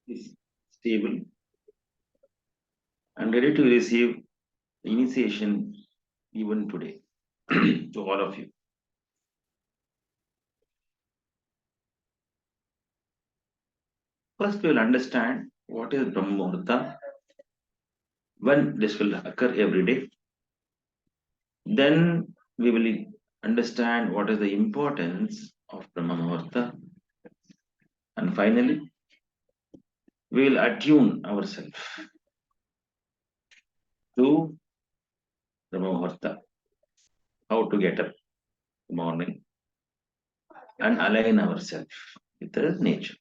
is stable and ready to receive initiation even today to all of you. First, we will understand what is Brahmamuharta, when this will occur every day. Then we will understand what is the importance of Brahmamuharta. And finally, we will attune ourselves to Brahmamuharta, how to get up in the morning and align ourselves with the nature.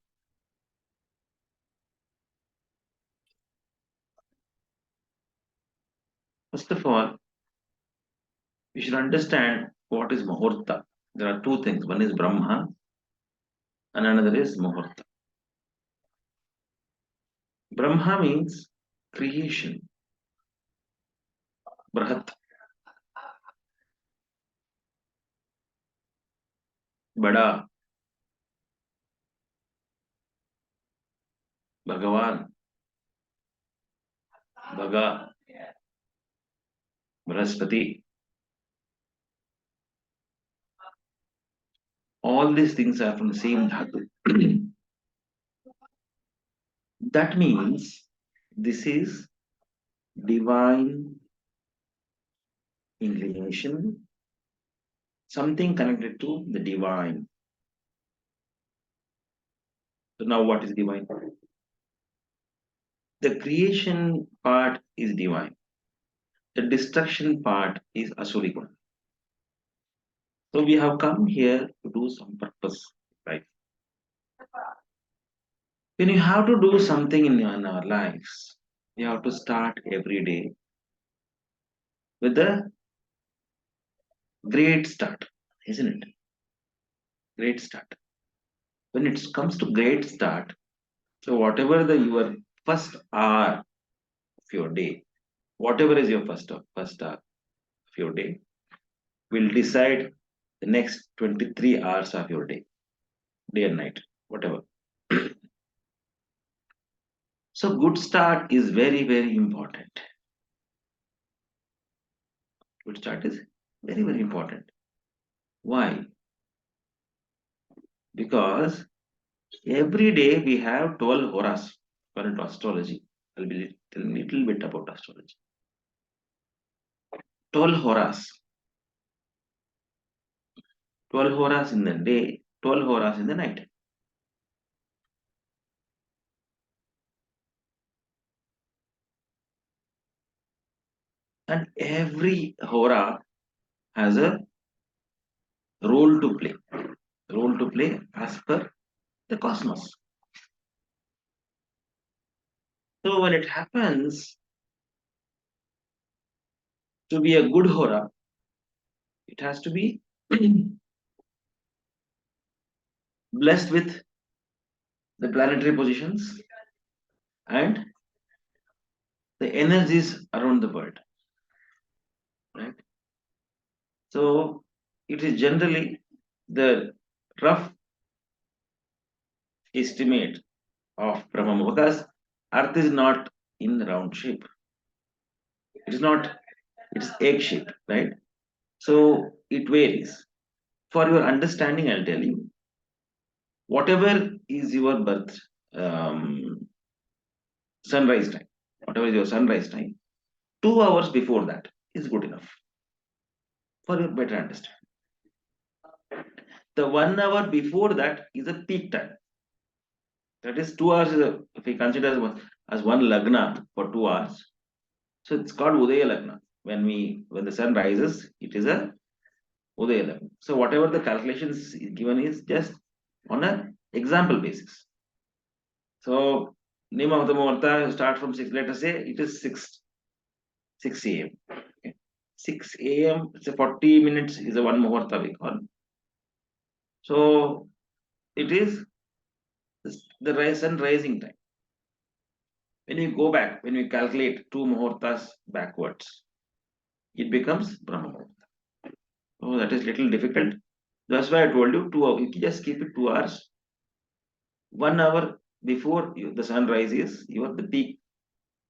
First of all, we should understand what is Muhurta. There are two things. One is Brahma and another is Muhurta. Brahma means creation. Brahat, Bada, Bhagavan, Bhaga, Brahaspati. All these things are from the same dhatu. That means this is divine inclination, something connected to the divine. So now what is divine? The creation part is divine. The destruction part is asuric. So we have come here to do some purpose, right? When you have to do something in our lives, we have to start every day with a great start, isn't it? Great start. When it comes to great start, so whatever your first hour of your day, whatever is your first hour of your day, will decide the next 23 hours of your day and night, whatever. So good start is very, very important. Good start is very, very important. Why? Because every day we have 12 horas according to astrology. I'll be telling a little bit about astrology. 12 horas. 12 horas in the day, 12 horas in the night. And every hora has a role to play. Role to play as per the cosmos. So when it happens to be a good hora, it has to be blessed with the planetary positions and the energies around the world, right? So it is generally the rough estimate of Brahma because Earth is not in round shape. It is not, it's egg shape, right? So it varies. For your understanding, I'll tell you, whatever is your birth sunrise time, whatever is your sunrise time, 2 hours before that is good enough for your better understanding. The 1 hour before that is a peak time. That is 2 hours. If we consider as one lagna for 2 hours, so it's called Udaya Lagna. When the sun rises, it is a Udaya Lagna. So whatever the calculations given is just on an example basis. So Nima of the Muhurta start from 6. Let us say it is 6 a.m. Okay. 6 a.m. It's a 40 minutes is a one Muhurta we call. So it is the sun rising time. When you go back, when we calculate two muhurtas backwards, it becomes Brahma Muhurta. Oh, that is little difficult. That's why I told you 2 hours. You can just keep it 2 hours. 1 hour before the sun rises, you are the peak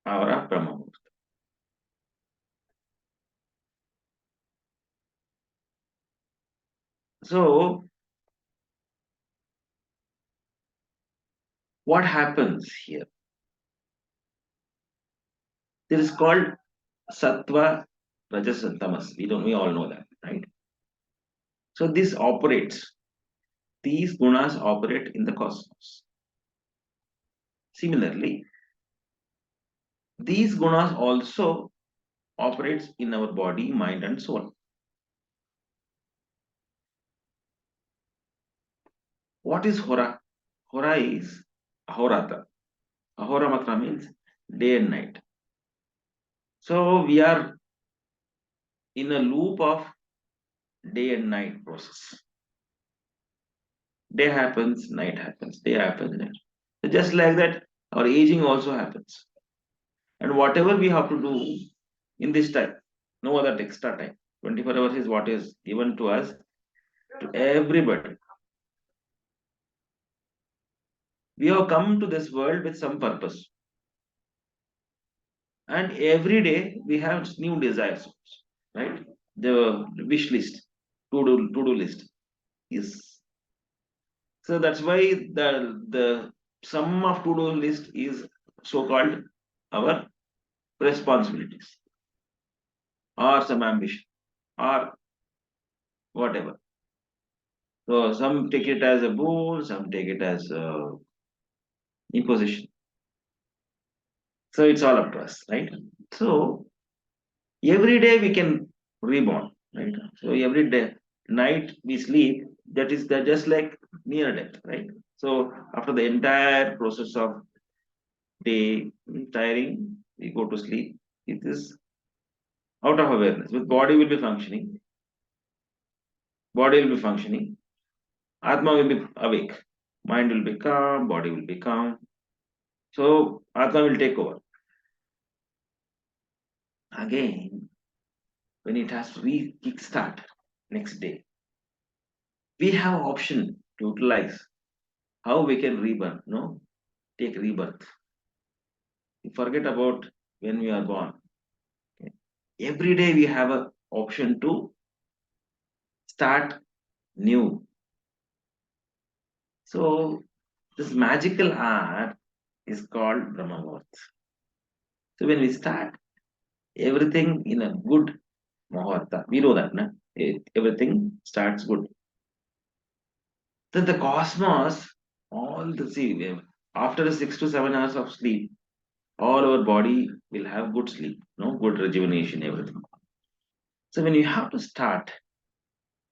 hour of Brahmamuharta. So, what happens here? This is called Sattva, Rajas, and Tamas. We all know that, right? So, this operates, these gunas operate in the cosmos. Similarly, these gunas also operates in our body, mind, and soul. What is Hora? Hora is Ahorata. Ahoramatra means day and night. So we are in a loop of day and night process. Day happens, night happens, day happens, night. So just like that, our aging also happens. And whatever we have to do in this time, no other extra time. 24 hours is what is given to us, to everybody. We have come to this world with some purpose. And every day we have new desires, right? The wish list, to do list is, so that's why the sum of to-do list is so-called our responsibilities or some ambition or whatever. So some take it as a boon, some take it as a imposition. So it's all up to us, right? So every day we can reborn, right? So every day night we sleep, that is that just like near death, right? So after the entire process of day tiring, we go to sleep. It is out of awareness. With body will be functioning, body will be functioning, Atma will be awake, mind will be calm, body will be calm. So Atma will take over. Again, when it has to kickstart next day, we have option to utilize how we can rebirth, no? Take rebirth. We forget about when we are born. Okay? Every day we have a option to start new. So this magical art is called Brahmamuharta. So when we start everything in a good Muharta, we know that, na? Everything starts good. Then the cosmos, all the see, after 6 to 7 hours of sleep, all our body will have good sleep, no good rejuvenation, everything. So when you have to start,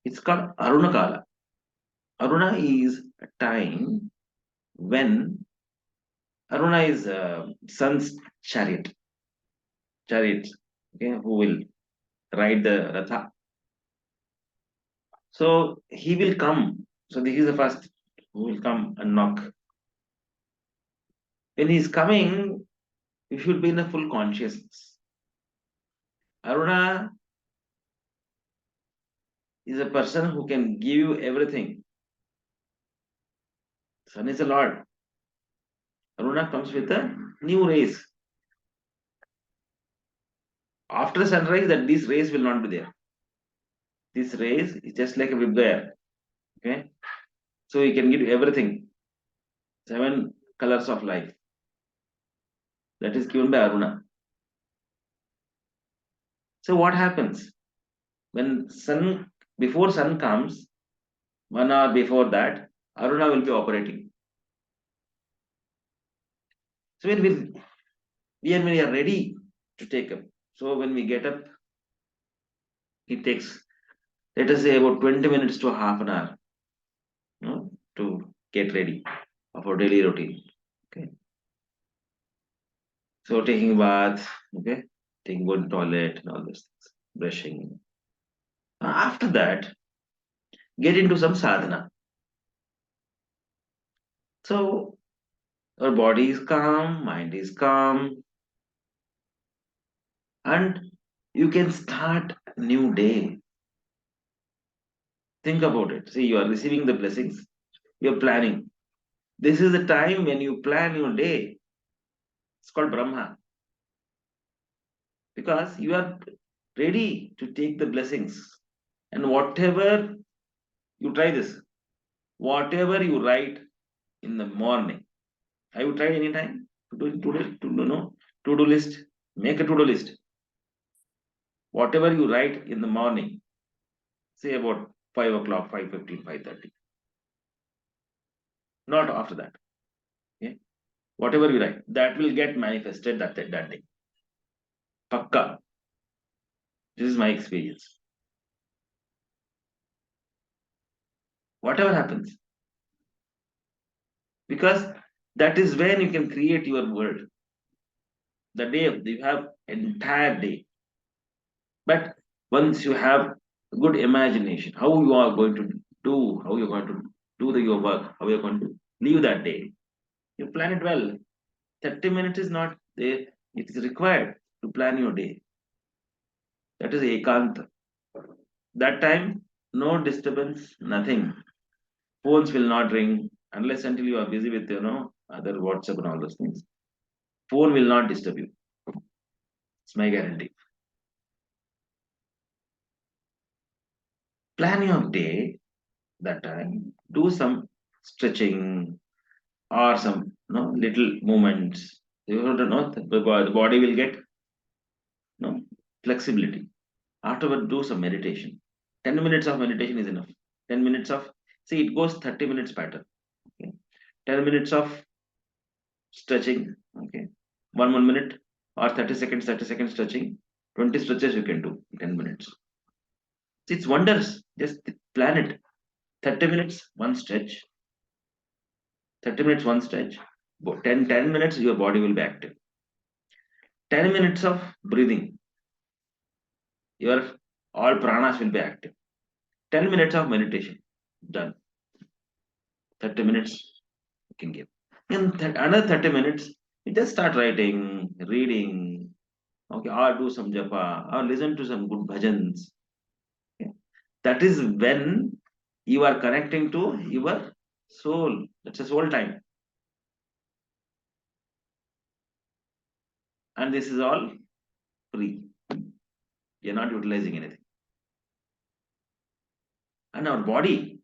it's called Aruna Kala. Aruna is a time when Aruna is sun's chariot, okay, who will ride the Ratha. So he will come. So this is the first who will come and knock. When he is coming, you should be in a full consciousness. Aruna is a person who can give you everything. Sun is the Lord. Aruna comes with a new rays. After sunrise, that these rays will not be there. This rays is just like a web. Okay. So he can give you everything. 7 colors of life. That is given by Aruna. So what happens? When sun, before sun comes, 1 hour before that, Aruna will be operating. So when we are ready to take up. So when we get up, it takes, let us say, about 20 minutes to half an hour, to get ready of our daily routine. Okay. So taking bath, okay, taking good toilet and all those things, brushing. After that, get into some sadhana. So our body is calm, mind is calm, and you can start a new day. Think about it. See, you are receiving the blessings, you're planning. This is the time when you plan your day. It's called Brahma because you are ready to take the blessings. And whatever you try this, whatever you write in the morning, have you tried any time to do list? Make a to do list. Whatever you write in the morning, say about 5 o'clock, 5:15, 5:30. Not after that. Okay? Whatever you write, that will get manifested that day. Pakka. This is my experience. Whatever happens. Because that is when you can create your world. The day you have entire day. But once you have good imagination, how you are going to do, how you're going to do your work, how you're going to live that day, you plan it well. 30 minutes is not there, it is required to plan your day. That is ekanta. That time, no disturbance, nothing. Phones will not ring unless until you are busy with other WhatsApp and all those things. Phone will not disturb you. It's my guarantee. Plan your day that time. Do some stretching or some little movements. You have to know the body will get flexibility. Afterward, do some meditation. 10 minutes of meditation is enough. 10 minutes of see it goes 30 minutes pattern. Okay. 10 minutes of stretching. Okay. 1 minute or 30 seconds stretching. 20 stretches you can do in 10 minutes. It's wonders. Just plan it. 30 minutes, one stretch. 30 minutes, one stretch. 10 minutes, your body will be active. 10 minutes of breathing. Your all pranas will be active. 10 minutes of meditation. Done. 30 minutes you can give. In another 30 minutes, you just start writing, reading, okay, or do some japa, or listen to some good bhajans. Okay. That is when you are connecting to your soul. That's a soul time. And this is all free. You're not utilizing anything. And our body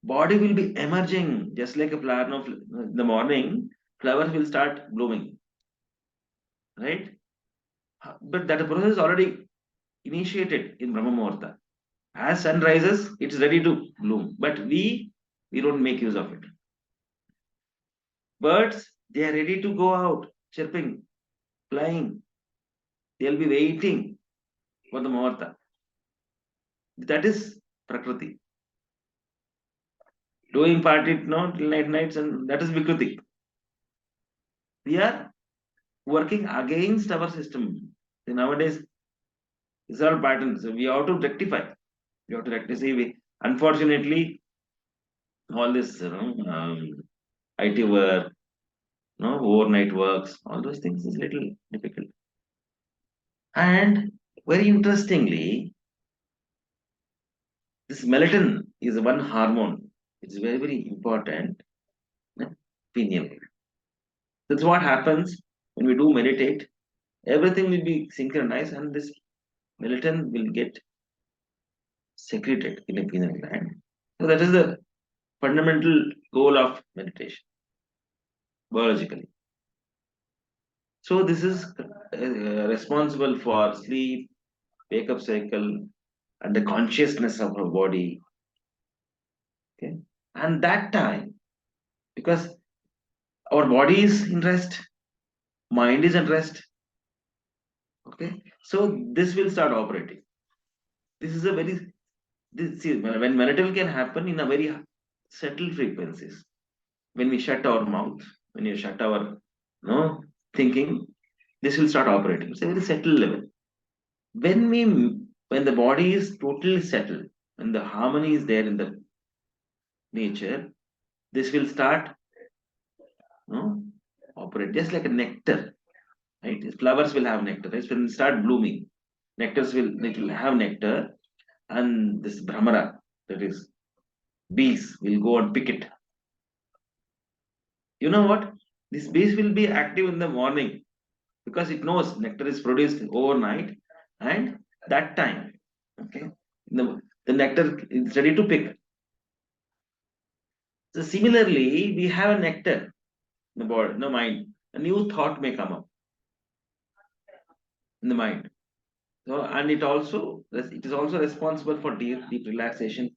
will be emerging just like a flower. No, in the morning, flowers will start blooming, right? But that process is already initiated in Brahmamuharta. As sun rises, it's ready to bloom. But we don't make use of it. Birds, they are ready to go out, chirping, flying. They'll be waiting for the Muharta. That is Prakriti. Doing party till nights, and that is Vikruti. We are working against our system. Nowadays, these are patterns. So we have to rectify. We have to rectify. See, unfortunately, all this, IT work, overnight works, all those things is little difficult. And very interestingly, this melatonin is one hormone. It's very, very important. Pineal. That's what happens when we do meditate. Everything will be synchronized, and this melatonin will get secreted in a pineal gland. So that is the fundamental goal of meditation, biologically. So this is responsible for sleep, wake up cycle, and the consciousness of our body. Okay, and that time, because our body is in rest, mind is in rest. Okay, so this will start operating. This is a very see, when meditation can happen in a very subtle frequencies. When we shut our mouth, when you shut our thinking, this will start operating. It's a very subtle level. When we when the body is totally settled, when the harmony is there in the nature, this will start operate just like a nectar, right? Flowers will have nectar, right? When they start blooming, it will have nectar, and this Brahmara, that is bees, will go and pick it. You know what? This base will be active in the morning because it knows nectar is produced overnight and that time. Okay. The nectar is ready to pick. So similarly, we have a nectar in the body, in the mind. A new thought may come up in the mind. So, and it is also responsible for deep relaxation,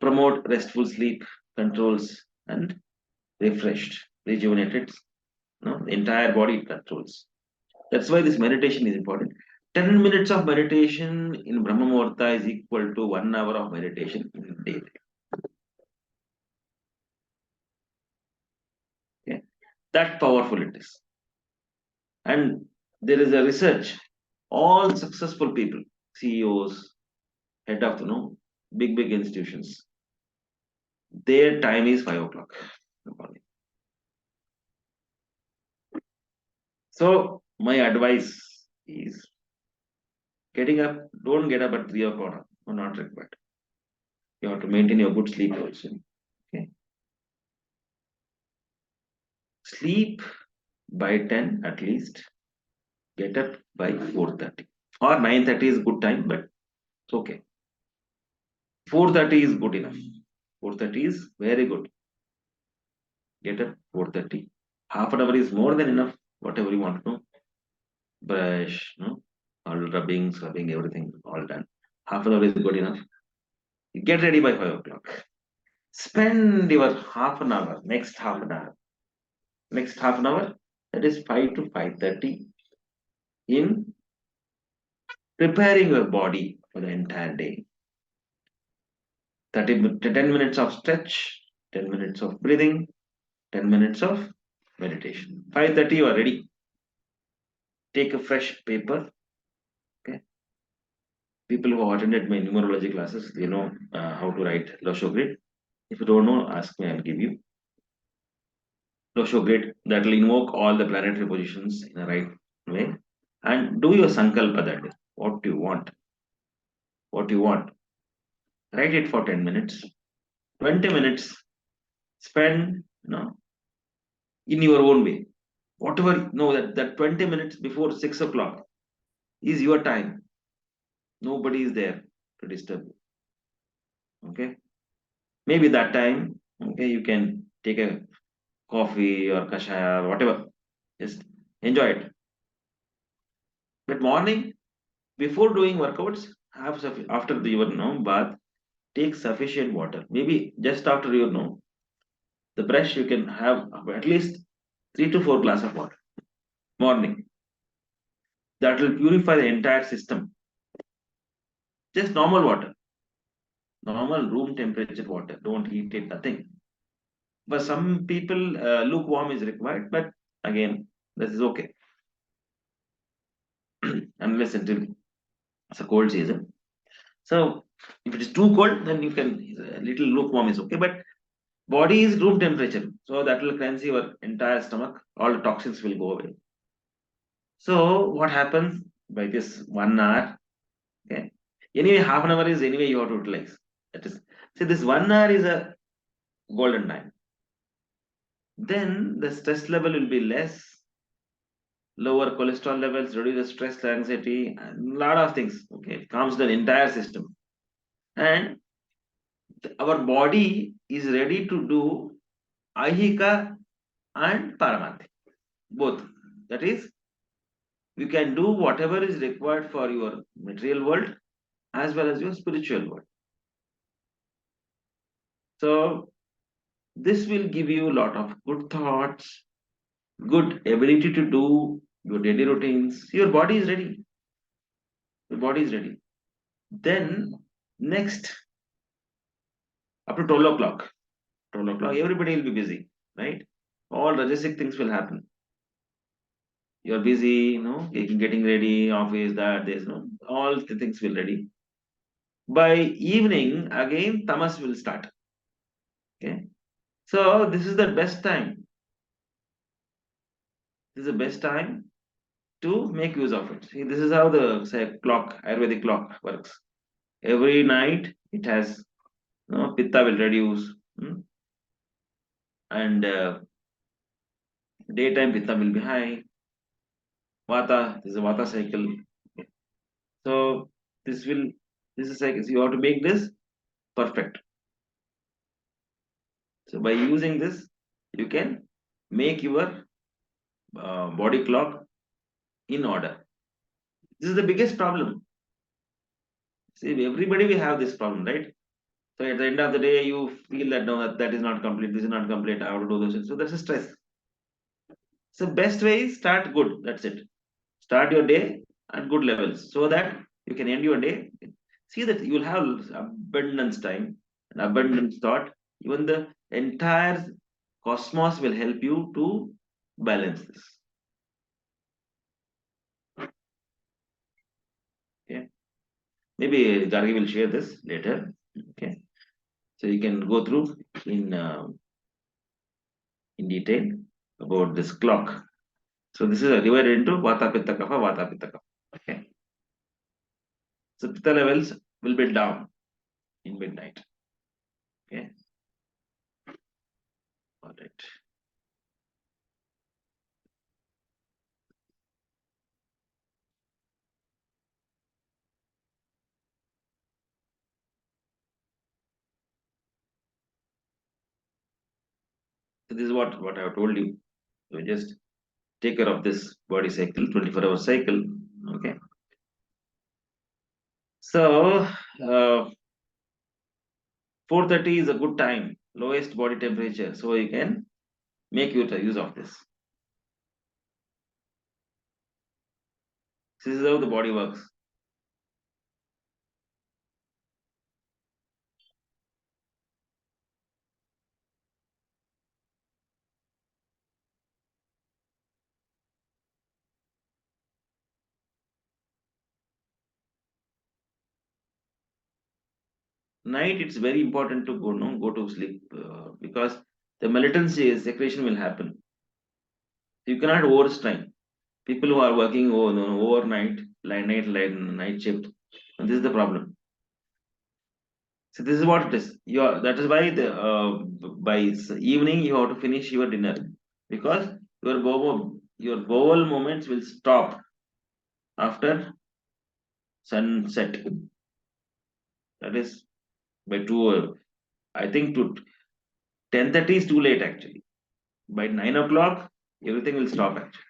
promote restful sleep, controls and refreshed, rejuvenated. No, the entire body it controls. That's why this meditation is important. 10 minutes of meditation in Brahmamuharta is equal to 1 hour of meditation in a day. Okay? That powerful it is. And there is a research. All successful people, CEOs, head of big institutions, their time is 5 o'clock in the morning. So my advice is getting up. Don't get up at 3 o'clock. Or not required. You have to maintain your good sleep also. Okay. Sleep by 10 at least. Get up by 4:30 or 9:30 is good time, but it's okay. 4:30 is good enough. 4:30 is very good. Get up 4:30. Half an hour is more than enough. Whatever you want to know. Brush, no, all rubbing, scrubbing, everything all done. Half an hour is good enough. Get ready by 5 o'clock. Spend your half an hour, next half an hour, that is 5 to 5:30, in preparing your body for the entire day. 10 minutes of stretch, 10 minutes of breathing, 10 minutes of meditation. 5:30 you are ready. Take a fresh paper. Okay. People who have attended my numerology classes, they know how to write Losho grid. If you don't know, ask me, I'll give you. Losho grid that will invoke all the planetary positions in the right way. And do your sankalpa that day. What you want. What you want. Write it for 10 minutes. 20 minutes. Spend, in your own way. Whatever, know that 20 minutes before 6 o'clock is your time. Nobody is there to disturb you. Okay. Maybe that time, okay, you can take a coffee or kashaya or whatever. Just enjoy it. But morning, before doing workouts, after your bath, take sufficient water. Maybe just after the brush, you can have at least 3 to 4 glasses of water. Morning. That will purify the entire system. Just normal water. Normal room temperature water. Don't heat it, nothing. For some people, lukewarm is required, but again, this is okay. Unless until it's a cold season. So if it is too cold, then you can, a little lukewarm is okay. But body is room temperature, so that will cleanse your entire stomach. All the toxins will go away. So what happens by this 1 hour? Okay. Anyway, half an hour is anyway you have to utilize. That is, see, this 1 hour is a golden time. Then the stress level will be less, lower cholesterol levels, reduce the stress, anxiety, and a lot of things. Okay, it calms the entire system. And our body is ready to do ahika and paramanthi, both. That is, you can do whatever is required for your material world as well as your spiritual world. So this will give you a lot of good thoughts, good ability to do your daily routines. Your body is ready. Your body is ready. Then next, up to 12 o'clock, 12 o'clock, everybody will be busy, right? All rajasic things will happen. You're busy, getting ready, office, that, this, all the things will ready. By evening, again, tamas will start. Okay. So this is the best time. This is the best time to make use of it. See, this is how the clock, Ayurvedic clock works. Every night it has, pitta will reduce, and Daytime pitta will be high. Vata, this is a vata cycle. So this will, this is like, you have to make this perfect. So by using this, you can make your body clock in order. This is the biggest problem. See, everybody will have this problem, right? So at the end of the day, you feel that no, that is not complete, this is not complete, I have to do this. So that's a stress. So best way is start good. That's it. Start your day at good levels so that you can end your day. See that you will have abundance time and abundance thought. Even the entire cosmos will help you to balance this. Okay. Maybe Gargi will share this later. Okay. So you can go through in detail about this clock. So this is divided into Vata Pitta Kapha, Vata Pitta Kapha. Okay. So Pitta levels will be down in midnight. Okay. All right. So this is what I have told you. So just take care of this body cycle, 24-hour cycle. Okay. So 4:30 is a good time, lowest body temperature. So you can make use of this. This is how the body works. Night, it's very important to go to sleep because the melatonin secretion will happen. You cannot overstrain. People who are working overnight, night shift, and this is the problem. So this is what it is. That is why by evening you have to finish your dinner because your bowel movements will stop after sunset. That is by two. I think to 10:30 is too late actually. By 9 o'clock, everything will stop actually.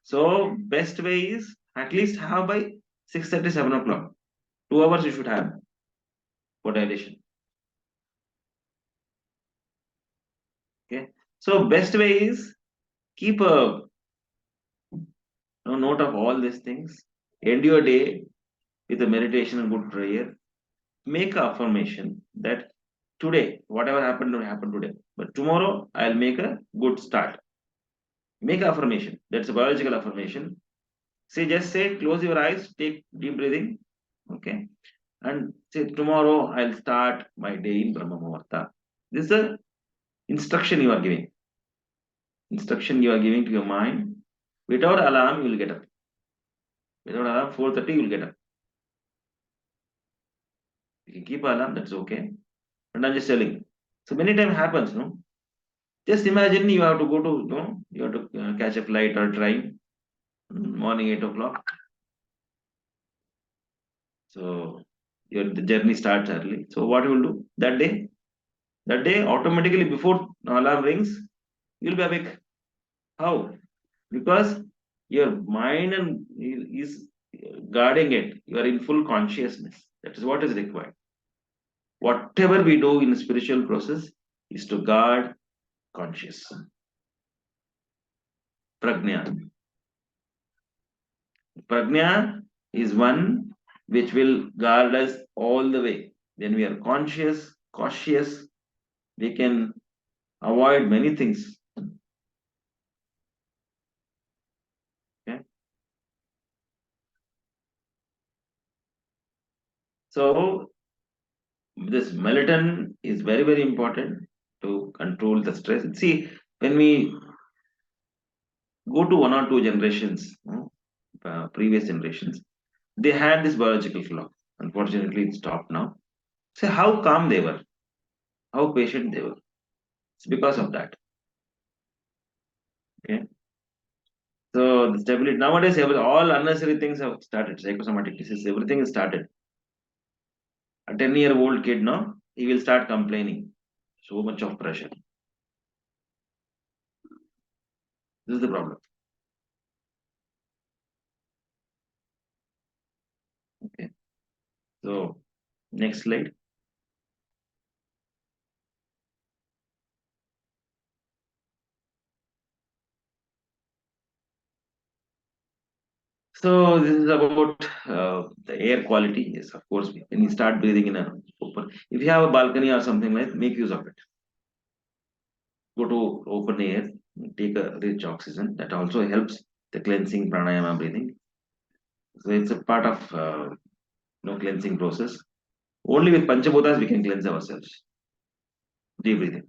So best way is at least have by 6:30, 7 o'clock. 2 hours you should have for dilation. Okay. So best way is keep a note of all these things. End your day with a meditation and good prayer. Make a affirmation that today, whatever happened will happen today. But tomorrow I'll make a good start. Make a affirmation. That's a biological affirmation. Just say, close your eyes, take deep breathing. Okay. And say, tomorrow I'll start my day in Brahmamuharta. This is the instruction you are giving. Instruction you are giving to your mind. Without alarm, you will get up. Without alarm, 4:30, you will get up. You can keep alarm, that's okay. And I'm just telling. So many times happens, no? Just imagine you have to go to, you have to catch a flight or train morning 8 o'clock. So the journey starts early. So what you will do that day? That day, automatically before alarm rings, you'll be awake. How? Because your mind and is guarding it. You are in full consciousness. That is what is required. Whatever we do in spiritual process is to guard conscious. Prajna. Prajna is one which will guard us all the way. Then we are conscious, cautious, we can avoid many things. Okay? So this melatonin is very, very important to control the stress. See, when we go to one or two generations, previous generations, they had this biological clock. Unfortunately, it stopped now. So how calm they were, how patient they were. It's because of that. Okay. So the stability nowadays, all unnecessary things have started. Psychosomatic disease, everything is started. A 10-year-old kid, no, he will start complaining. So much of pressure. This is the problem. Okay. So next slide. So this is about the air quality. Yes, of course. When you start breathing in a open, if you have a balcony or something like, make use of it. Go to open air, take a rich oxygen. That also helps the cleansing pranayama breathing. So it's a part of cleansing process. Only with panchabhutas we can cleanse ourselves. Deep breathing.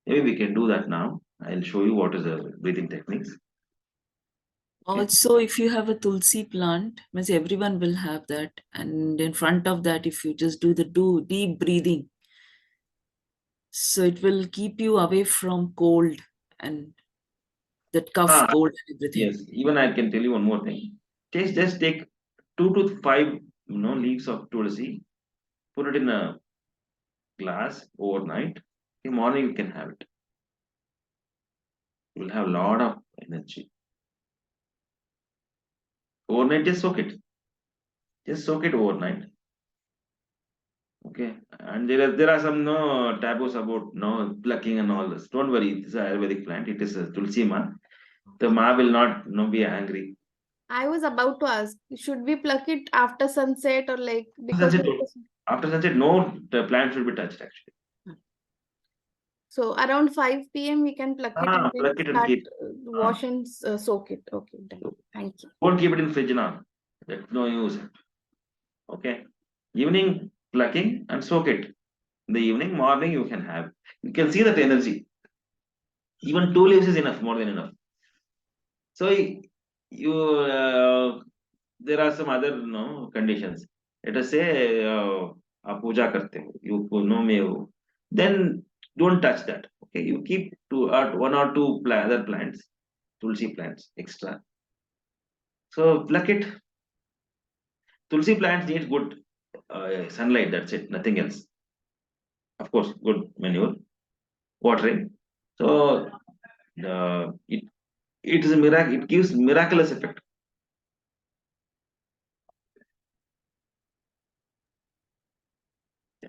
Maybe we can do that now. I'll show you what is the breathing techniques. Okay. Also, if you have a tulsi plant, means everyone will have that. And in front of that, if you just do deep breathing, so it will keep you away from cold and that cough, cold and everything. Yes, even I can tell you one more thing. Just take 2 to 5 leaves of tulsi, put it in a glass overnight. In the morning you can have it. You will have a lot of energy. Overnight, just soak it. Just soak it overnight. Okay. And there are some no taboos about no plucking and all this. Don't worry, this is an Ayurvedic plant. It is a tulsi ma. The ma will not be angry. I was about to ask, should we pluck it after sunset or like because Sunset, after sunset, no, the plant should be touched actually. so around 5 p.m. we can pluck it and then Pluck it and start keep. wash and soak it. Okay, done. Thank you. Don't keep it in fridge now. That's no use. Okay. Evening plucking and soak it. In the evening, morning you can have. You can see that energy. Even 2 leaves is enough, more than enough. So you there are some other conditions. Let us say आप पूजा करते हो, you know me, then don't touch that. Okay, you keep one or two other plants, tulsi plants extra. So pluck it. Tulsi plants need good sunlight. That's it. Nothing else. Of course, good manure, watering. So it is a miracle. It gives miraculous effect.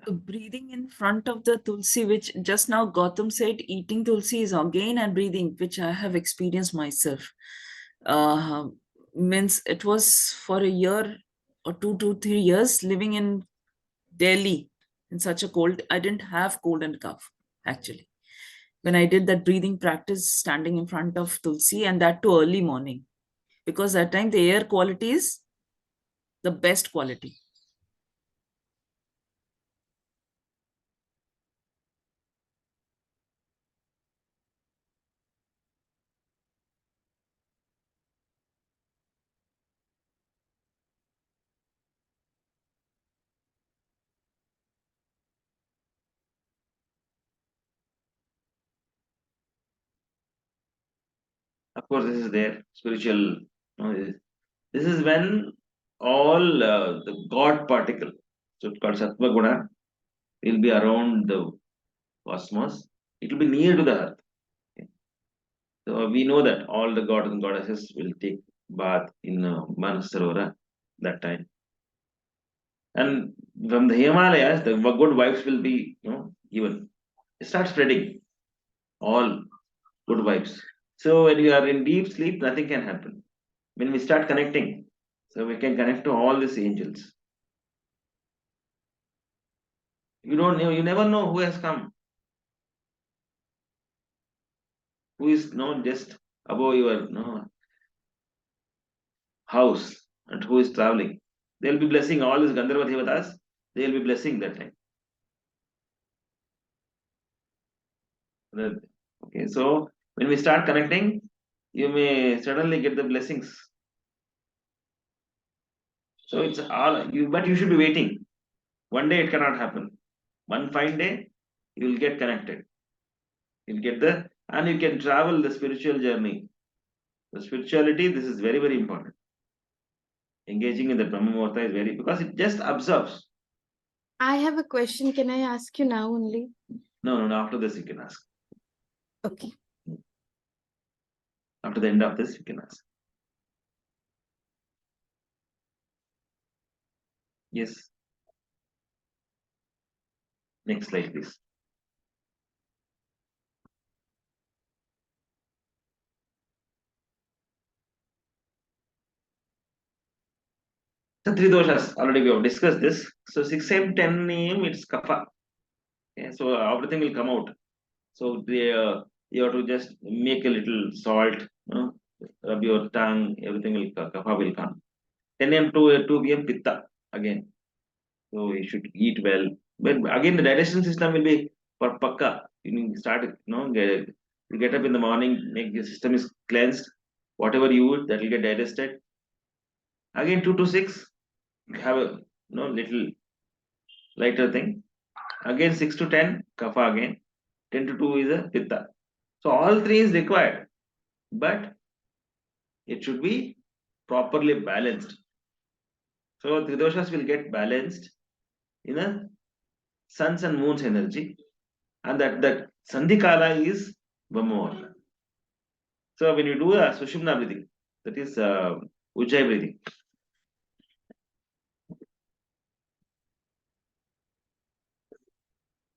Breathing in front of the tulsi, which just now Gautam said, eating tulsi is again and breathing, which I have experienced myself. Means it was for a year or 2 to 3 years living in Delhi in such a cold. I didn't have cold and cough actually. When I did that breathing practice, standing in front of tulsi, and that too early morning, because that time the air quality is the best quality. Of course, this is there spiritual. This is when all the God particle, so it's called Sattva Guna, will be around the cosmos. It will be near to the earth. Okay. So we know that all the gods and goddesses will take bath in Manasarora that time. And from the Himalayas, the good vibes will be given. It starts spreading all good vibes. So when you are in deep sleep, nothing can happen. When we start connecting, so we can connect to all these angels. You don't know, you never know who has come, who is not just above your house, and who is traveling. They'll be blessing all these Gandharva Devatas, they'll be blessing that time. Okay, so when we start connecting, you may suddenly get the blessings. So it's all you, but you should be waiting. One day it cannot happen. One fine day, you will get connected. You'll get the and you can travel the spiritual journey. The spirituality, this is very, very important. Engaging in the Brahmamuharta is very, because it just observes. I have a question. Can I ask you now only? No, after this you can ask. Okay. After the end of this, you can ask. Yes. Next slide, please. The three doshas, already we have discussed this. So 6 a.m., 10 a.m., it's kapha. Okay, so everything will come out. So you have to just make a little salt, rub your tongue, everything will kapha will come. 10 a.m. to 2 p.m. pitta again. So you should eat well. But again, the digestion system will be for pakka. You need to start, you get up in the morning, make your system is cleansed. Whatever you eat, that will get digested. Again, 2 to 6, you have a little lighter thing. Again, 6 to 10, kapha again. 10 to 2 is a pitta. So all three is required, but it should be properly balanced. So tridoshas will get balanced in a sun's and moon's energy, and that sandhi kala is Brahmamuharta. So when you do a sushumna breathing, that is ujjayi breathing.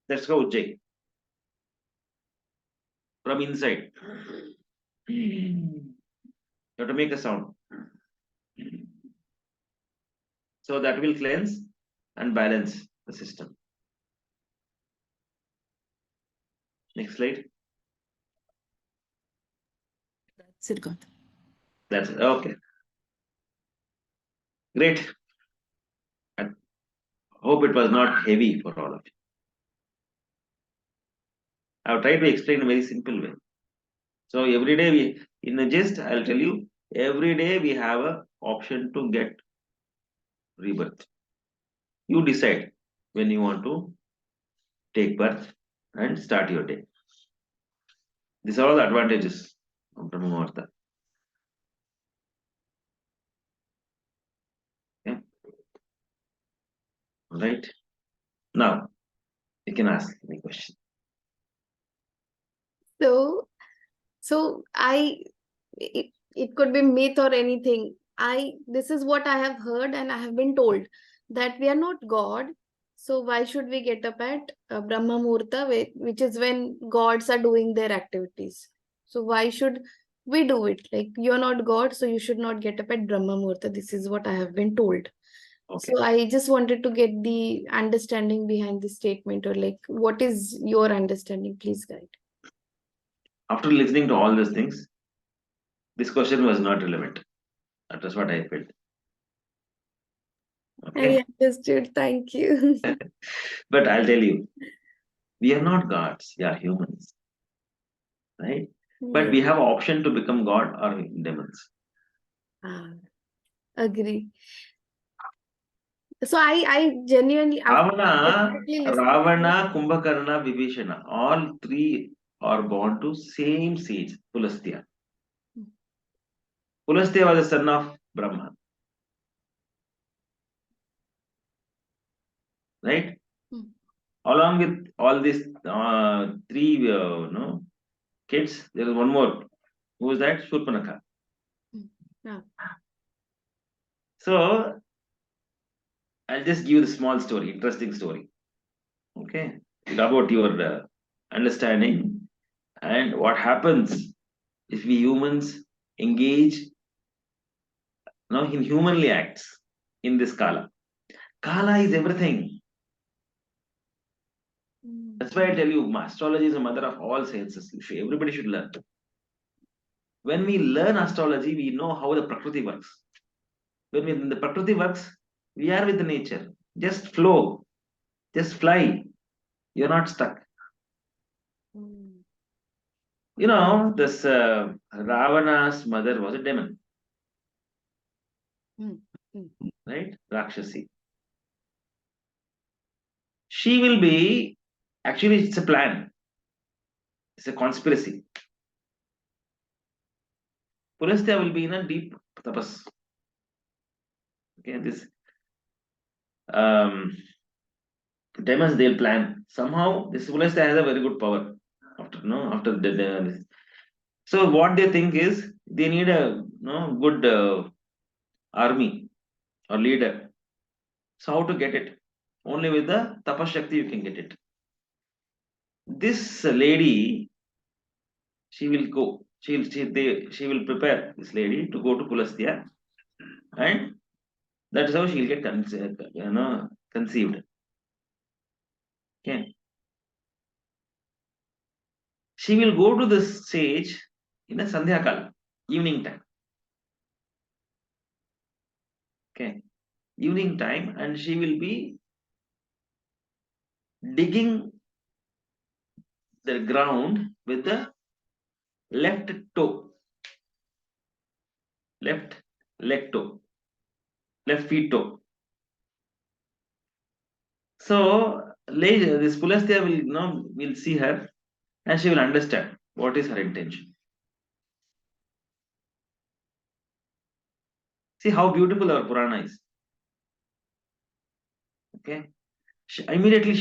Let's go ujjayi from inside. You have to make a sound. So that will cleanse and balance the system. Next slide. That's it, God. That's it. Okay. Great. I hope it was not heavy for all of you. I've tried to explain in a very simple way. So every day in the gist, I'll tell you, every day we have a option to get rebirth. You decide when you want to take birth and start your day. These are all the advantages of Brahmamuharta. Okay. All right. Now you can ask any question. So it could be myth or anything. This is what I have heard and I have been told, that we are not God. So why should we get up at Brahma Muhurta, which is when gods are doing their activities? So why should we do it? Like, you're not God, so you should not get up at Brahma Muhurta. This is what I have been told. Okay. So I just wanted to get the understanding behind this statement, or like, what is your understanding? Please guide. After listening to all these things, this question was not relevant. That was what I felt. Okay. I understood. Thank you. But I'll tell you, we are not gods, we are humans. Right? But Yeah. we have option to become God or demons. Agree. So I genuinely, after definitely listening to Ravana, Kumbhakarna, Vibhishana, all three are born to same sage, Pulastya. Pulastya was the son of Brahma. Right? Hmm. Along with all these three kids, there is one more. Who is that? Shurpanakha. Yeah. So I'll just give the small story, interesting story. Okay, about your understanding and what happens if we humans engage in humanly acts in this kala. Kala is everything. That's why I tell you, astrology is the mother of all sciences. Everybody should learn. When we learn astrology, we know how the Prakriti works. When the Prakriti works, we are with the nature. Just flow, just fly. You're not stuck. This Ravana's mother was a demon, right? Rakshasi. She will be, actually, it's a plan, it's a conspiracy. Pulastya will be in a deep tapas. Okay, this demons they'll plan. Somehow this Pulastya has a very good power. After the so what they think is they need a good army or leader. So how to get it? Only with the tapas shakti you can get it. This lady, she will go. She will prepare this lady to go to Pulastya, and that's how she will get conceived. Okay, she will go to the stage in a Sandhya Kala, evening time. Okay, evening time, and she will be digging the ground with the left toe, left leg toe, left feet toe. So later, this Pulastya will see her, and she will understand what is her intention. See how beautiful our Purana is. Okay, immediately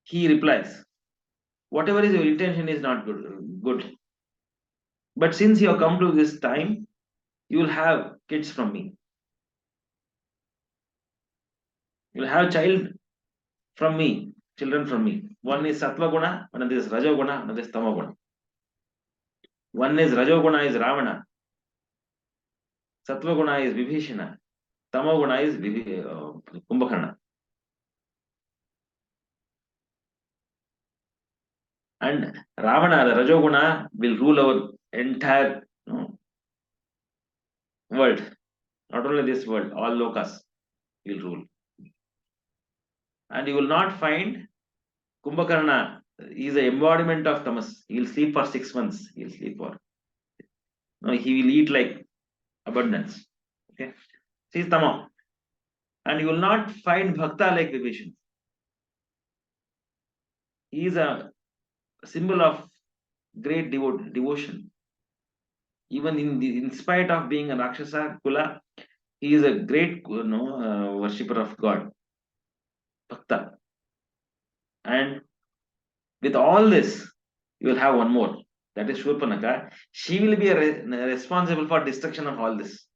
he replies, whatever is your intention is not good. But since you have come to this time, you will have kids from me. You will have children from me. One is Sattva Guna, another is Rajo Guna, another is Tama Guna. One is Rajo Guna is Ravana, Sattva Guna is Vibhishana, Tama Guna is Kumbhakarna. And Ravana, the Rajo Guna, will rule our entire world. Not only this world, all lokas will rule. And you will not find Kumbhakarna is the embodiment of tamas. He will sleep for 6 months. He will sleep for. No, he will eat like abundance. Okay. He is tama. And you will not find bhakta like Vibhishan. He is a symbol of great devotion. Even in spite of being a Rakshasa Kula, he is a great worshipper of God. Bhakta. And with all this, you will have one more. That is Shurpanaka. She will be responsible for destruction of all this.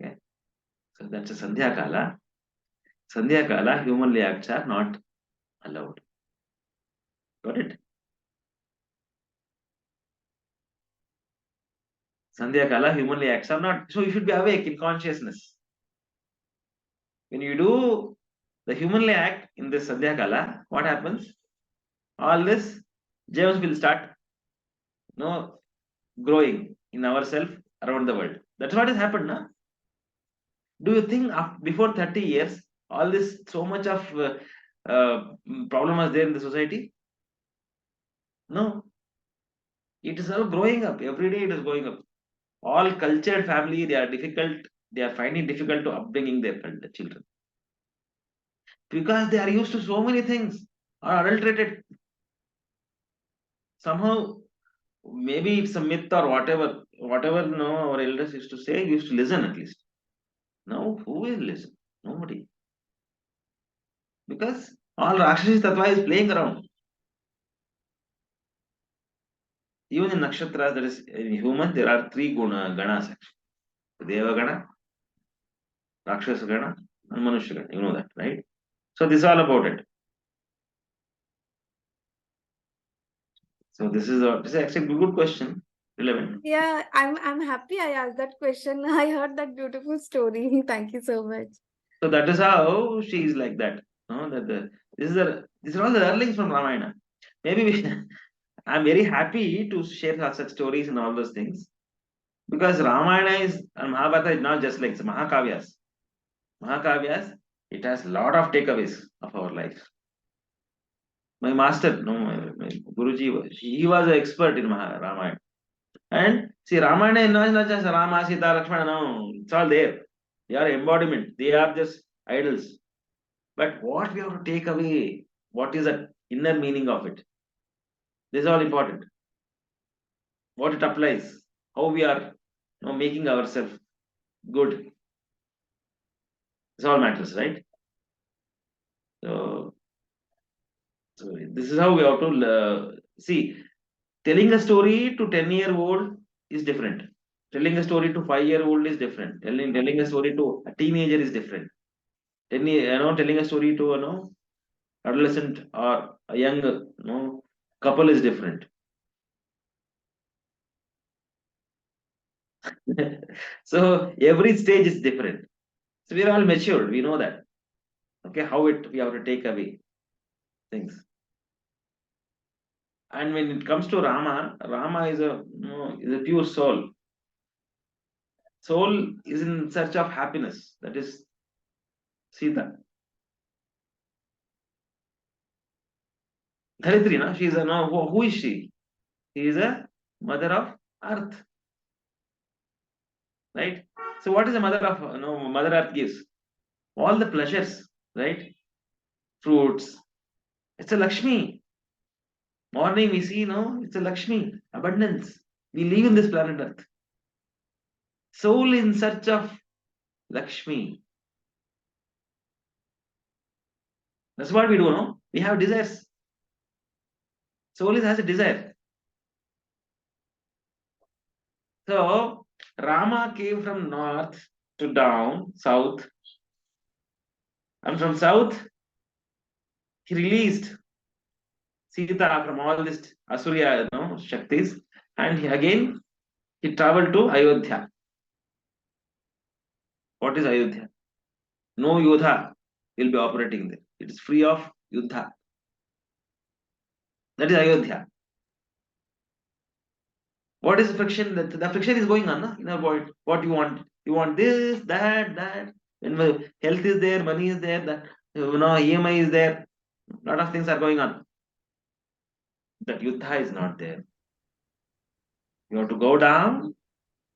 Okay. So that's a Sandhya Kala. Sandhya Kala, humanly acts are not allowed. Got it? Sandhya Kala, humanly acts are not. So you should be awake in consciousness. When you do the humanly act in this Sandhya Kala, what happens? All this germs will start growing in ourselves around the world. That's what has happened, na? Do you think before 30 years, all this so much of problem was there in the society? No. It is all growing up. Every day it is going up. All cultured family, they are finding difficult to upbringing their children. Because they are used to so many things, are adulterated. Somehow, maybe it's a myth or whatever our elders used to say, used to listen at least. Now, who will listen? Nobody. Because all Rakshasi Tattva is playing around. Even in Nakshatras, that is in human, there are three ganas actually. Deva Gana, Rakshasa Gana, and Manushya Gana. You know that, right? So this is all about it. So this is actually a good question. Relevant. Yeah, I'm happy I asked that question. I heard that beautiful story. Thank you so much. So that is how she is like that. No, these are all the earnings from Ramayana. Maybe I'm very happy to share such stories and all those things because Ramayana and Mahabharata is not just like Mahakavyas. Mahakavyas, it has a lot of takeaways of our life. My master, my Guruji, he was an expert in Ramayana. And see, Ramayana is not just Rama, Sita, Lakshmana, no, it's all there. They are embodiment, they are just idols. But what we have to take away, what is that inner meaning of it. This is all important. What it applies, how we are making ourselves good. This all matters, right? So, this is how we have to see. Telling a story to 10-year-old is different. Telling a story to 5-year-old is different. Telling a story to a teenager is different. Telling a story to adolescent or a young couple is different. So every stage is different. So we are all matured. We know that. Okay, how we have to take away things. And when it comes to Rama, Rama is a pure soul. Soul is in search of happiness. That is Sita. Dharitri, na? She is a no. Who is she? She is a mother of earth, right? So what is the mother of Mother Earth gives? All the pleasures, right? Fruits. It's a Lakshmi. Morning we see, it's a Lakshmi, abundance. We live in this planet Earth. Soul in search of Lakshmi. That's what we do, no? We have desires. Soul has a desire. So Rama came from north to down, south, and from south he released Sita from all this Asurya, Shaktis, and again he traveled to Ayodhya. What is Ayodhya? No Yodha will be operating there. It is free of Yuddha. That is Ayodhya. What is friction? The friction is going on in our body. What you want? You want this, that, that. When health is there, money is there, that EMI is there. A lot of things are going on. That Yuddha is not there. You have to go down,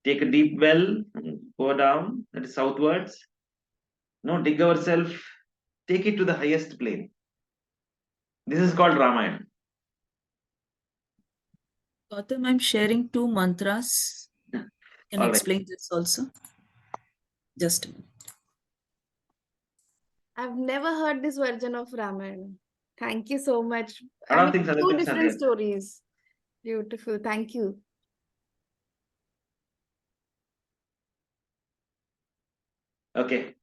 take a deep well, go down, that is southwards. Dig ourselves, take it to the highest plane. This is called Ramayana. Gautam, I'm sharing 2 mantras. Can I All right. explain this also? Just a minute. I've never heard this version of Ramayana. Thank you so much. A lot of things, other Two things are different there. stories. Beautiful. Thank you. Okay.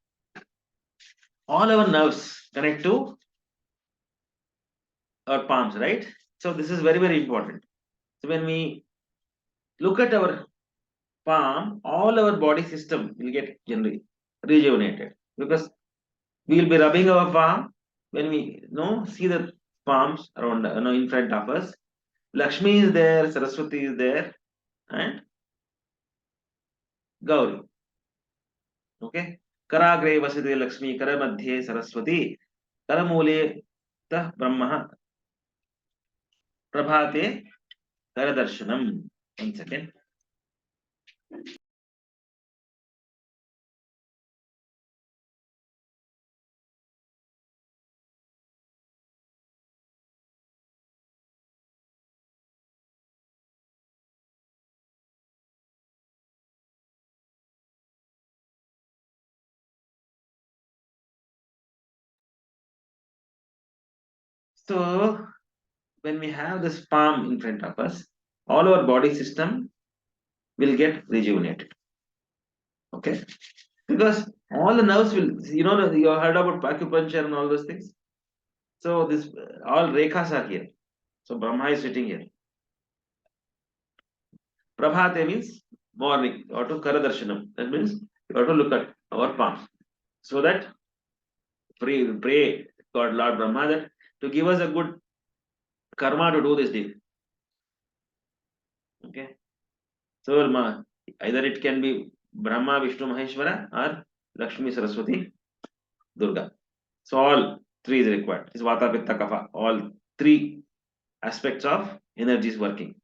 All our nerves connect to our palms, right? So this is very, very important. So when we look at our palm, all our body system will get generally rejuvenated because we will be rubbing our palm when we see the palms around in front of us. Lakshmi is there, Saraswati is there, and Gauri. Okay. Karagre vaside Lakshmi, Karamadhye Saraswati, Karamule tah Brahma, Prabhate Karadarshanam. 1 second. So when we have this palm in front of us, all our body system will get rejuvenated. Okay, because all the nerves will, you heard about acupuncture and all those things. So this all rekhas are here. So Brahma is sitting here. Prabhate means morning, or to Karadarshanam. That means you have to look at our palm. So that pray God, Lord Brahma, that to give us a good karma to do this deed. Okay. So either it can be Brahma, Vishnu, Maheshwara, or Lakshmi, Saraswati, Durga. So all three is required. It's Vata, Pitta, Kapha. All three aspects of energy is working.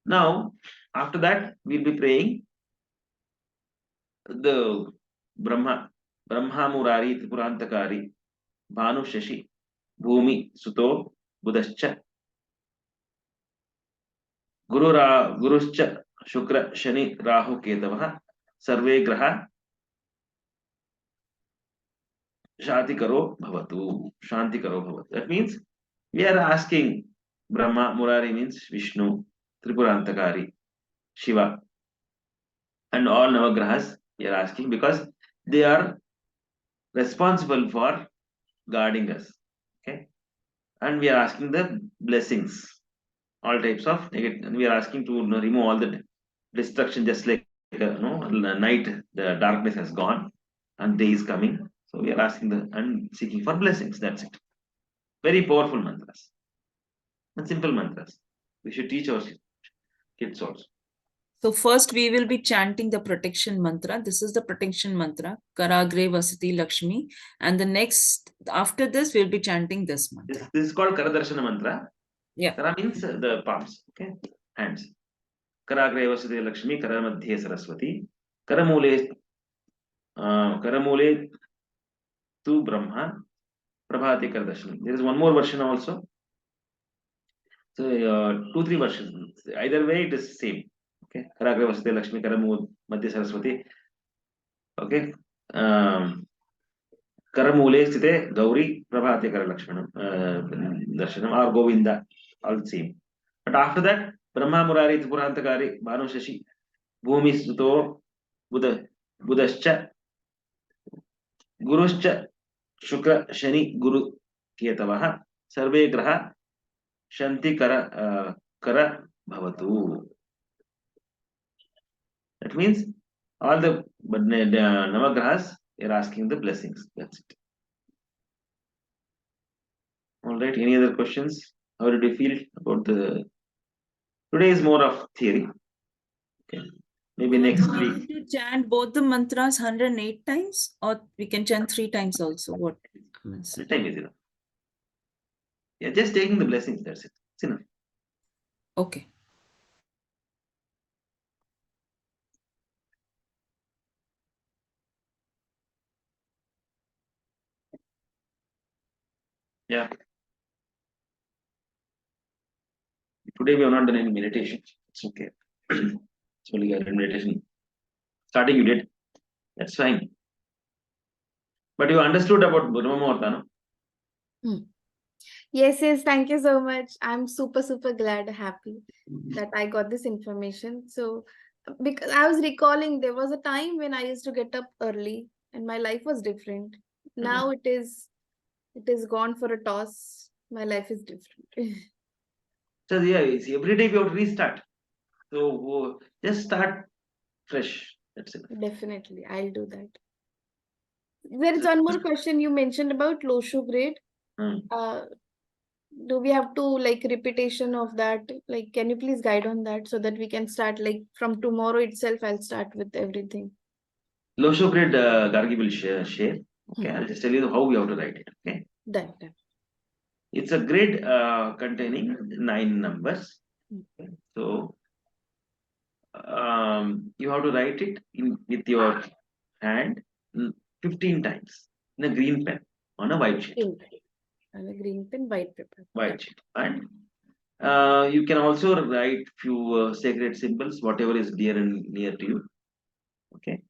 Now, after that, we'll be praying. the Brahmamurari Tripurantakari Bhanu Shashi Bhumi Suto Budascha Guruscha Shukra Shani Rahu Ketavah Sarve Graha Shanti Karo Bhavatu. Shanti Karo Bhavatu. That means we are asking Brahma, Murari means Vishnu, Tripurantakari, Shiva, and all Navagrahas. We are asking because they are responsible for guarding us. Okay, and we are asking the blessings, all types of negative, and we are asking to remove all the destruction, just like night, the darkness has gone, and day is coming. So we are asking and seeking for blessings. That's it. Very powerful mantras and simple mantras. We should teach our kids also. So first we will be chanting the protection mantra. This is the protection mantra, Karagre Vasati Lakshmi. And the next, after this, we'll be chanting this mantra. This is called Karadarshana mantra. Yeah. Kara means the palms, okay, hands. Karagre Vasati Lakshmi, Kara Madhye Saraswati, Karamule tu Brahma, Prabhati Karadarshana. There is one more version also. So 2-3 versions. Either way, it is same. Okay, Karagre Vasati Lakshmi, Madhya Saraswati. Okay, Karamule Sthite Gauri Prabhati Kara Lakshmanam Darshanam or Govinda, all same. But after that, Brahma Murari Tripurantakari Bhanu Shashi Bhumi Suto Budascha Guruscha Shukra Shani Guru Ketavaha Sarve Graha Shanti Kara Bhavatu. That means all the Navagrahas are asking the blessings. That's it. All right. Any other questions? How did you feel about the? Today is more of theory. Okay. Maybe next We week. need to chant both the mantras 108 times, or we can chant 3 times also. What? The time is enough. Yeah, just taking the blessings. That's it. It's enough. Okay. Yeah. Today we have not done any meditation. It's okay. It's only a meditation. Starting you did. That's fine. But you understood about Brahmamuharta, no? Yes, yes, thank you so much. I'm super, super glad, happy that I got this information. So, because I was recalling there was a time when I used to get up early and my life was different. Now it is gone for a toss. My life is different. So yeah, it's every day we have to restart. So just start fresh. That's it. Definitely, I'll do that. There is one more question you mentioned about low sugar grade. Do we have to like repetition of that? Like, can you please guide on that so that we can start like from tomorrow itself? I'll start with everything. Low sugar grade Gargi will share. Okay, I'll just tell you how we have to write it. Okay. Done. It's a grid containing 9 numbers. Okay. So you have to write it with your hand 15 times in a green pen on a white sheet. On a green pen, white paper. White sheet. And you can also write few sacred symbols, whatever is dear and near to you. Okay.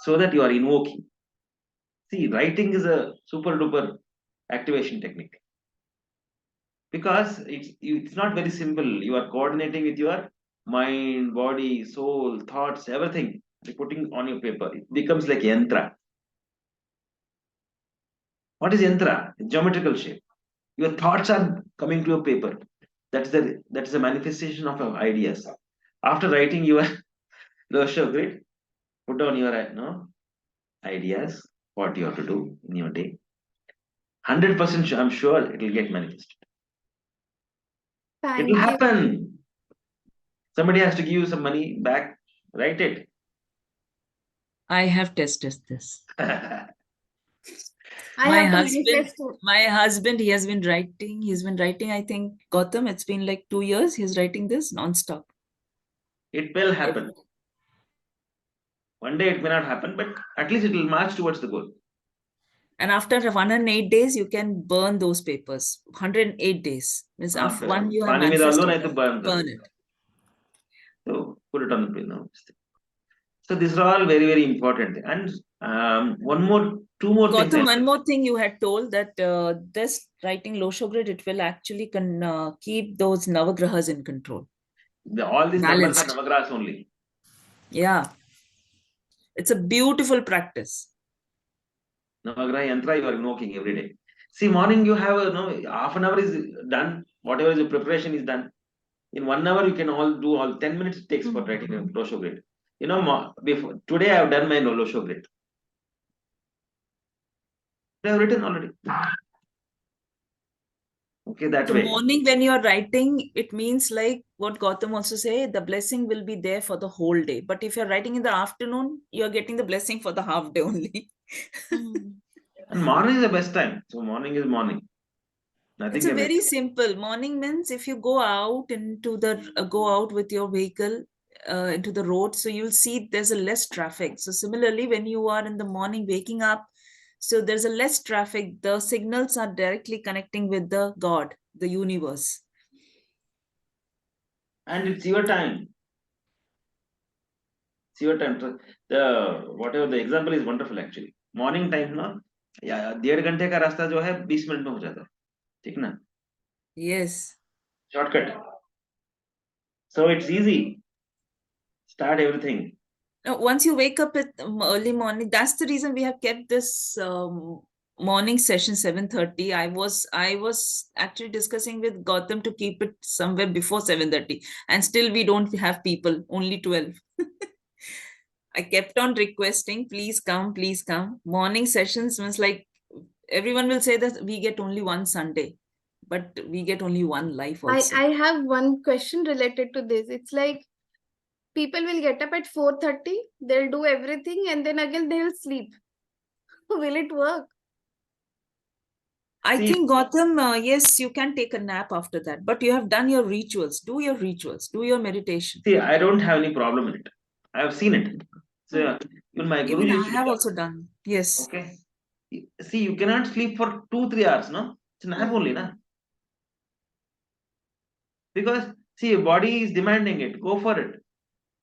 So that you are invoking. See, writing is a super duper activation technique. Because it's not very simple. You are coordinating with your mind, body, soul, thoughts, everything. You're putting on your paper. It becomes like yantra. What is yantra? Geometrical shape. Your thoughts are coming to your paper. That's the manifestation of your ideas. After writing your Losha grid, put down your ideas, what you have to do in your day. 100% I'm sure it will get manifested. It will happen. Somebody has to give you some money back. Write it. I have tested this. My husband, he has been writing. He's been writing, I think, Gautam, it's been like 2 years. He's writing this non-stop. It will happen. One day it may not happen, but at least it will march towards the goal. And after 108 days, you can burn those papers. 108 days means after one you have Pani మీద Allu manifested, నైతే burn it. So put it on the pin. So these are all very, very important. And two more things. Gautam, one more thing you had told that this writing Loshogrid, it will actually keep those navagrahas in control. All these numbers Balanced. are navagrahas only. Yeah. It's a beautiful practice. Navagraha yantra you are invoking every day. See, morning you have half an hour is done. Whatever is the preparation is done. In 1 hour you can do all 10 minutes it takes for writing a Loshogrid. Before today I have done my Loshogrid. I have written already. Okay, that The way. morning when you are writing, it means like what Gautam also say, the blessing will be there for the whole day. But if you're writing in the afternoon, you're getting the blessing for the half day only. And morning is the best time. So morning is morning. Nothing It's a can very simple morning means if you go out go out with your vehicle into the road, so you'll see there's a less traffic. So similarly, when you are in the morning waking up, so there's a less traffic. The signals are directly connecting with the God, the universe. And it's your time. It's your time. Whatever the example is wonderful actually. Morning time ना 1.5 घंटे का रास्ता जो है 20 minute में हो जाता है. ठीक ना? Yes. Shortcut. So it's easy. Start everything. Now, once you wake up at early morning, that's the reason we have kept this morning session 7:30. I was actually discussing with Gautam to keep it somewhere before 7:30, and still we don't have people, only 12. I kept on requesting, please come, please come. Morning sessions means like everyone will say that we get only one Sunday, but we get only one life also. I have one question related to this. It's like people will get up at 4:30, they'll do everything, and then again they will sleep. Will it work? I think Gautam, yes, you can take a nap after that, but you have done your rituals. Do your rituals, do your meditation. See, I don't have any problem in it. I have seen it. So even my Guru Even I used to have do also done. Yes. that. Okay. See, you cannot sleep for 2-3 hours, no? It's nap only, na? Because see, your body is demanding it. Go for it.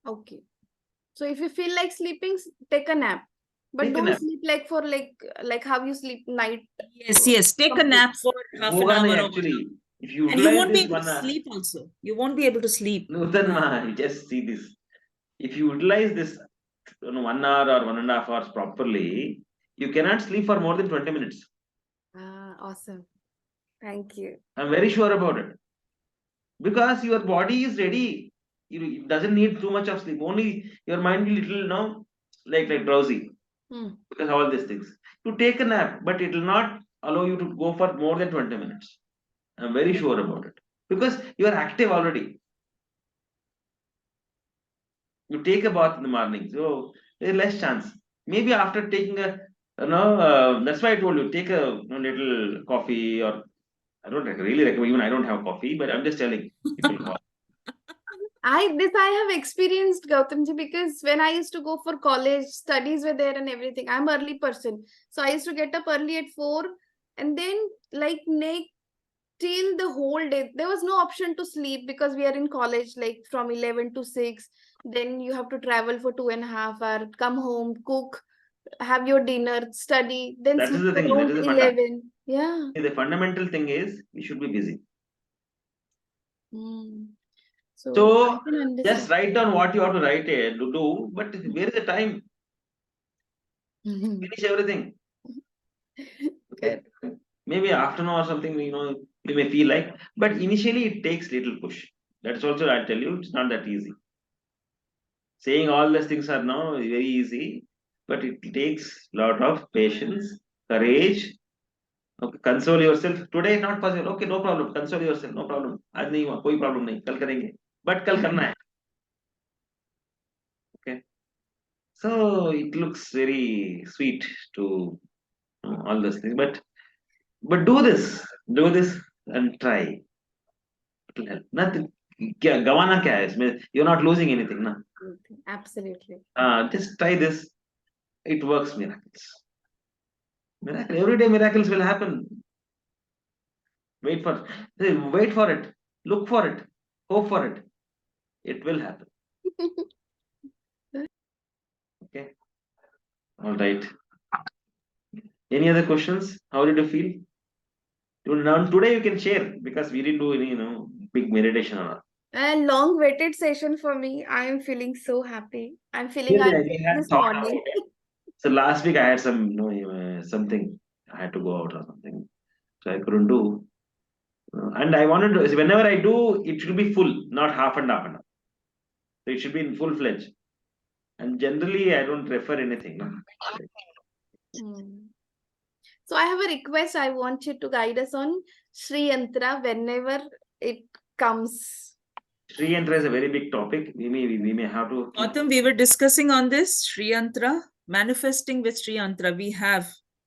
Okay. So if you feel like sleeping, take a nap. But Take a don't nap. sleep like for like how you sleep night. Yes, yes. Take a nap for half an Hoga hour. nahi Or actually. If you and you utilize won't be this able to 1 hour, sleep also. You won't be able to sleep. Nutan ma, just see this. If you utilize this 1 hour or 1.5 hours properly, you cannot sleep for more than 20 minutes. Awesome. Thank you. I'm very sure about it. Because your body is ready. It doesn't need too much of sleep. Only your mind will little, like drowsy. Because all these things. You take a nap, but it will not allow you to go for more than 20 minutes. I'm very sure about it. Because you are active already. You take a bath in the morning, so there's less chance. Maybe after taking that's why I told you, take a little coffee, or I don't really recommend, even I don't have coffee, but I'm just telling people. I have experienced, Gautamji, because when I used to go for college, studies were there and everything. I'm an early person, so I used to get up early at 4, and then like till the whole day. There was no option to sleep because we are in college, like from 11 to 6. Then you have to travel for 2.5 hours, come home, cook, have your dinner, study, then That is sleep the thing. That around is the 11. Yeah. The fundamental thing is we should be busy. So So I can understand. just write down what you have to write to do, but where is the time? Finish everything. Good. Maybe afternoon or something, you may feel like, but initially it takes little push. That's also, I'll tell you, it's not that easy. Saying all these things are now very easy, but it takes a lot of patience, courage. Okay, console yourself. Today not possible. Okay, no problem. Console yourself. No problem. आज नहीं हुआ, कोई problem नहीं. कल करेंगे. But कल करना है. Okay. So it looks very sweet to all those things, but do this and try. It will help. Nothing. गवाना क्या है इसमें? You're not losing anything, na. Absolutely. Just try this. It works. Miracles. Every day miracles will happen. Wait for Wait for it. Look for it. Hope for it. It will happen. Okay. All right. Any other questions? How did you feel? Now today you can share because we didn't do any, big meditation on it. A long waited session for me. I am feeling so happy. I'm feeling I Really, did we had this thought about morning. it. So last week I had some, something. I had to go out or something, so I couldn't do. And I wanted to. Whenever I do, it should be full, not half and half and half. So it should be in full fledged. And generally, I don't refer anything. No? Hmm. So I have a request. I want you to guide us on Sri Yantra whenever it comes. Sri Yantra is a very big topic. We may have to. Gautam, we were discussing on this Sri Yantra, manifesting with Sri Yantra.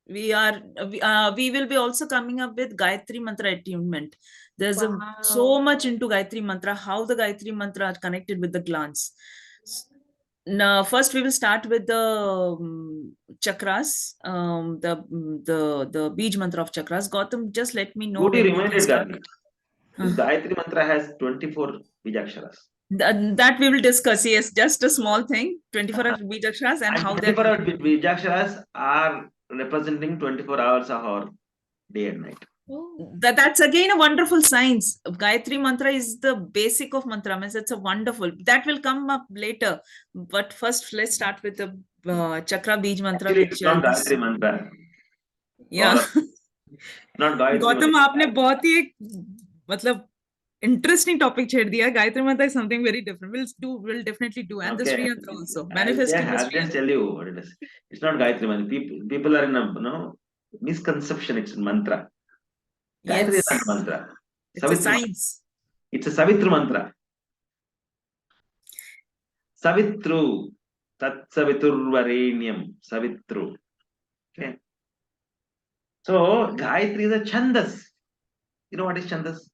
We will be also coming up with Gayatri Mantra attunement. There's so much into Gayatri Mantra, how the Gayatri Mantra are connected with the glands. Now, first we will start with the chakras, the Bij Mantra of chakras. Gautam, just let me know Good, you when we can reminded start. that. This Gayatri Mantra has 24 Bijaksharas. That we will discuss. Yes, just a small thing. 24 Bijaksharas and how they're 24 Bijaksharas are representing 24 hours of our day and night. That's again a wonderful science. Gayatri Mantra is the basic of mantra. Means it's a wonderful. That will come up later. But first, let's start with the Chakra Bij Mantra. Actually, Which it's not Gayatri Mantra. Yeah. Not Gayatri Gautam Mantra. आपने बहुत ही एक मतलब interesting topic छेड़ दिया. Gayatri Mantra is something very different. We'll definitely do, and the Sri Yantra also. Manifesting with I'll Sri just tell you what it is. It's not Gayatri Mantra. People are in a misconception. It's mantra. Gayatri is not Yes. mantra. It's a science. It's a Savitru mantra. Savitru. Tat Saviturvarenyam. Savitru. Okay. So Gayatri is a Chandas. You know what is Chandas?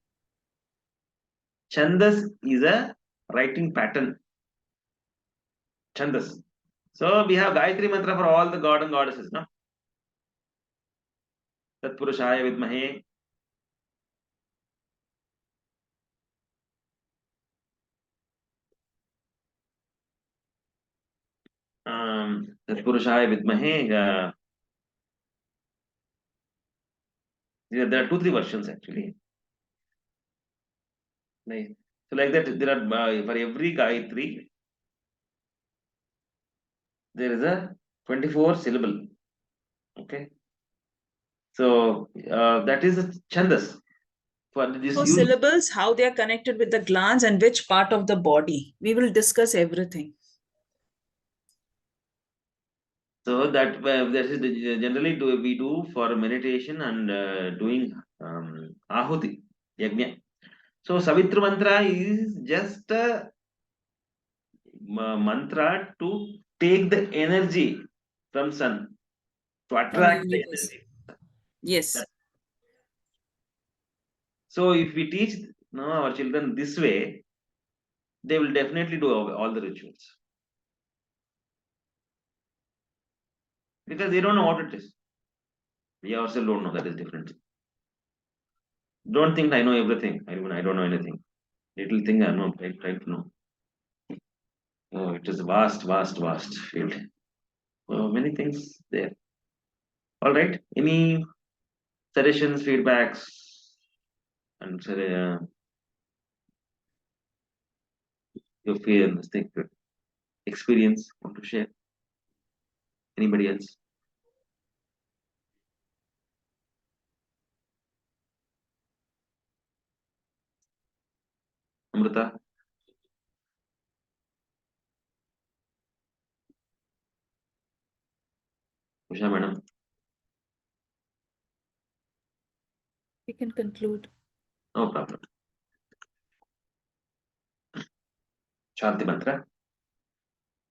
Chandas is a writing pattern. Chandas. So we have Gayatri mantra for all the god and goddesses, no? Tat Purushaya Vidmahe. Tat Purushaya Vidmahe. There are 2-3 versions actually. So like that, there are for every Gayatri, there is a 24 syllable. Okay. So that is a Chandas. For this So syllables, how they are connected with the glands and which part of the body. We will discuss everything. So that is generally we do for meditation and doing ahuti yajna. So Savitru mantra is just a mantra to take the energy from sun, to attract the energy. Yes. So if we teach our children this way, they will definitely do all the rituals because they don't know what it is. We ourselves don't know. That is different. Don't think I know everything. I don't know anything. Little thing I know. I try to know. Oh, it is a vast, vast, vast field. Many things there. All right. Any suggestions, feedbacks, and your fear, mistake, experience want to share? Anybody else? Amrita? Usha madam? We can conclude. No problem. Shanti mantra.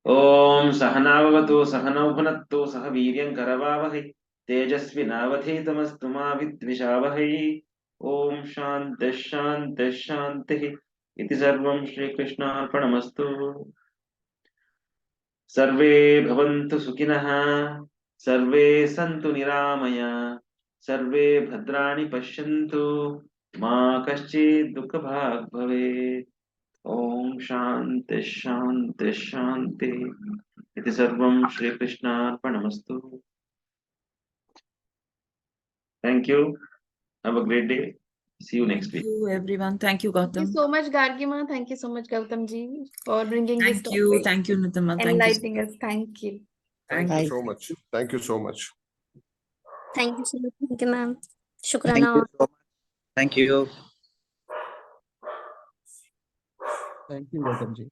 Om Sahanavavatu Sahanau Bhunattu Saha Viryam Karavavahi Tejasvinavadhetamastu ma Vidvishavahai. Om Shanti Shanti Shanti. इति सर्वं श्रीकृष्णार्पणमस्तु। सर्वे भवन्तु सुखिनः, सर्वे सन्तु निरामय, सर्वे भद्राणि पश्यन्तु, मा कश्चित् दुःखभाग् भवेत्। ॐ शान्ति शान्ति शान्ति। इति सर्वं श्रीकृष्णार्पणमस्तु। Thank you. Have a great day. See you next Thank week. you, everyone. Thank you, Thank you Gautam. so much, Gargima. Thank you so much, Gautam ji, for bringing this Thank you. topic, Thank you, Nitama. Thank you. enlightening us. Thank you. Thank Thank you you. so much. Thank you so much. Thank you so much. Thank you, ma'am. Thank Shukrana. you so much. Thank you. Thank you, Gautam ji.